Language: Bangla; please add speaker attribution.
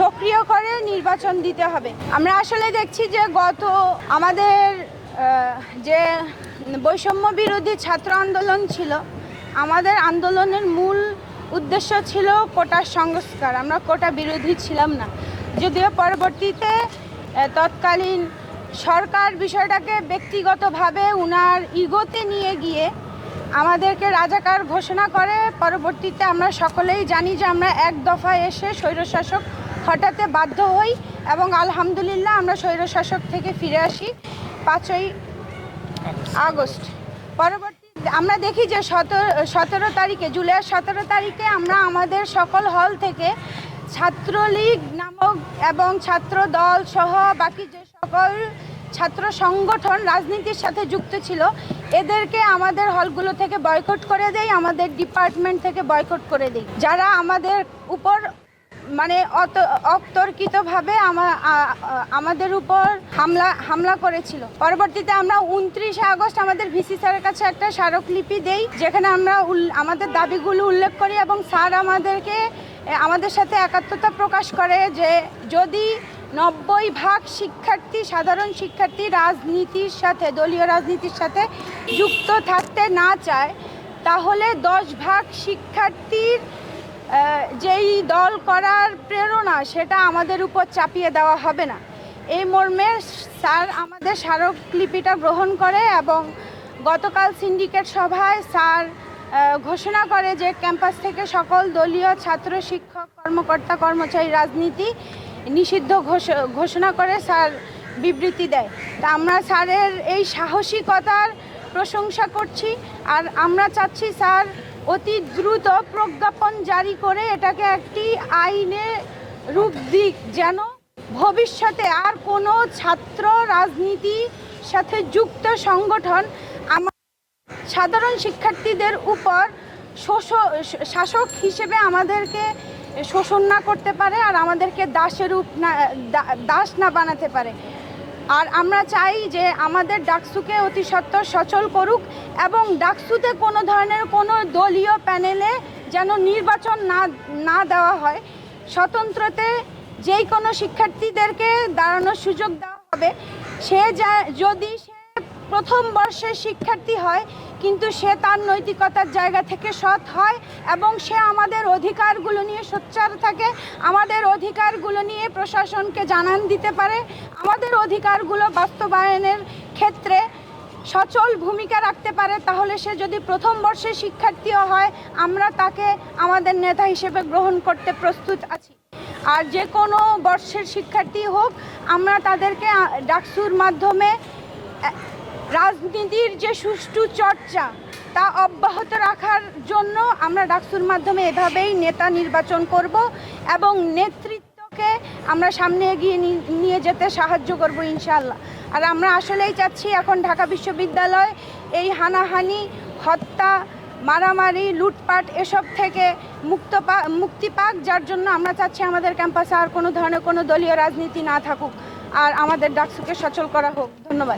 Speaker 1: সক্রিয় করে নির্বাচন দিতে হবে। আমরা আসলে দেখছি যে আমাদের যে বৈষম্য বিরোধী ছাত্র আন্দোলন ছিল, আমাদের আন্দোলনের মূল উদ্দেশ্য ছিল কোটার সংস্কার। আমরা কোটা বিরোধী ছিলাম না, যদিও পরবর্তীতে তৎকালীন সরকার বিষয়টাকে ব্যক্তিগতভাবে উনার ইগোতে নিয়ে গিয়ে আমাদেরকে রাজাকার ঘোষণা করে। পরবর্তীতে আমরা সকলেই জানি যে আমরা এক দফায় এসে স্বৈরশাসক হটাতে বাধ্য হই এবং আলহামদুলিল্লাহ আমরা স্বৈরশাসক থেকে ফিরে আসি 5ই আগস্ট। পরবর্তী আমরা দেখি যে 17 তারিখে, জুলাইয়ের 17 তারিখে আমরা আমাদের সকল হল থেকে ছাত্রলীগ নামক এবং ছাত্র দল সহ বাকি যে সকল ছাত্র সংগঠন রাজনীতির সাথে যুক্ত ছিল এদেরকে আমাদের হলগুলো থেকে বয়কট করে দেয়, আমাদের ডিপার্টমেন্ট থেকে বয়কট করে দেয়, যারা আমাদের উপর মানে অতর্কিতভাবে আমাদের উপর হামলা করেছিল। পরবর্তীতে আমরা 29 আগস্ট আমাদের ভিসি স্যারের কাছে একটা স্মারকলিপি দেই, যেখানে আমরা আমাদের দাবিগুলো উল্লেখ করি এবং স্যার আমাদের সাথে একাত্মতা প্রকাশ করে যে যদি 90% শিক্ষার্থী, সাধারণ শিক্ষার্থী রাজনীতির সাথে, দলীয় রাজনীতির সাথে যুক্ত থাকতে না চায়, তাহলে 10% শিক্ষার্থীর যেই দল করার প্রেরণা সেটা আমাদের উপর চাপিয়ে দেওয়া হবে না। এই মর্মে স্যার আমাদের স্মারকলিপিটা গ্রহণ করে এবং গতকাল সিন্ডিকেট সভায় স্যার ঘোষণা করে যে ক্যাম্পাস থেকে সকল দলীয় ছাত্র, শিক্ষক, কর্মকর্তা, কর্মচারী রাজনীতি নিষিদ্ধ ঘোষণা করে স্যার বিবৃতি দেয়। তা আমরা স্যারের এই সাহসিকতার প্রশংসা করছি আর আমরা চাচ্ছি স্যার অতি দ্রুত প্রজ্ঞাপন জারি করে এটাকে একটি আইনে রূপ দিক, যেন ভবিষ্যতে আর কোনো ছাত্র রাজনীতির সাথে যুক্ত সংগঠন সাধারণ শিক্ষার্থীদের উপর শাসক হিসেবে আমাদেরকে শোষণ না করতে পারে আর আমাদেরকে দাস না বানাতে পারে। আর আমরা চাই যে আমাদের ডাকসুকে অতি সত্বর সচল করুক এবং ডাকসুতে কোনো ধরনের কোনো দলীয় প্যানেলে যেন নির্বাচন না দেওয়া হয়। স্বতন্ত্রতে যেই কোনো শিক্ষার্থীদেরকে দাঁড়ানোর সুযোগ দেওয়া হবে। যদি সে প্রথম বর্ষের শিক্ষার্থী হয় কিন্তু সে তার নৈতিকতার জায়গা থেকে সৎ হয় এবং সে আমাদের অধিকারগুলো নিয়ে সোচ্চার থাকে, আমাদের অধিকারগুলো নিয়ে প্রশাসনকে জানান দিতে পারে, আমাদের অধিকারগুলো বাস্তবায়নের ক্ষেত্রে সচল ভূমিকা রাখতে পারে, তাহলে সে যদি প্রথম বর্ষের শিক্ষার্থীও হয় আমরা তাকে আমাদের নেতা হিসেবে গ্রহণ করতে প্রস্তুত আছি। আর যে কোনো বর্ষের শিক্ষার্থী হোক, আমরা তাদেরকে ডাকসুর মাধ্যমে রাজনীতির যে সুষ্ঠু চর্চা তা অব্যাহত রাখার জন্য আমরা ডাকসুর মাধ্যমে এভাবেই নেতা নির্বাচন করব এবং নেতৃত্বকে আমরা সামনে এগিয়ে নিয়ে যেতে সাহায্য করব ইনশাআল্লাহ। আর আমরা আসলেই চাচ্ছি এখন ঢাকা বিশ্ববিদ্যালয় এই হানাহানি, হত্যা, মারামারি, লুটপাট এসব থেকে মুক্তি পাক, যার জন্য আমরা চাচ্ছি আমাদের ক্যাম্পাসে আর কোনো ধরনের কোনো দলীয় রাজনীতি না থাকুক আর আমাদের ডাকসুকে সচল করা হোক। ধন্যবাদ।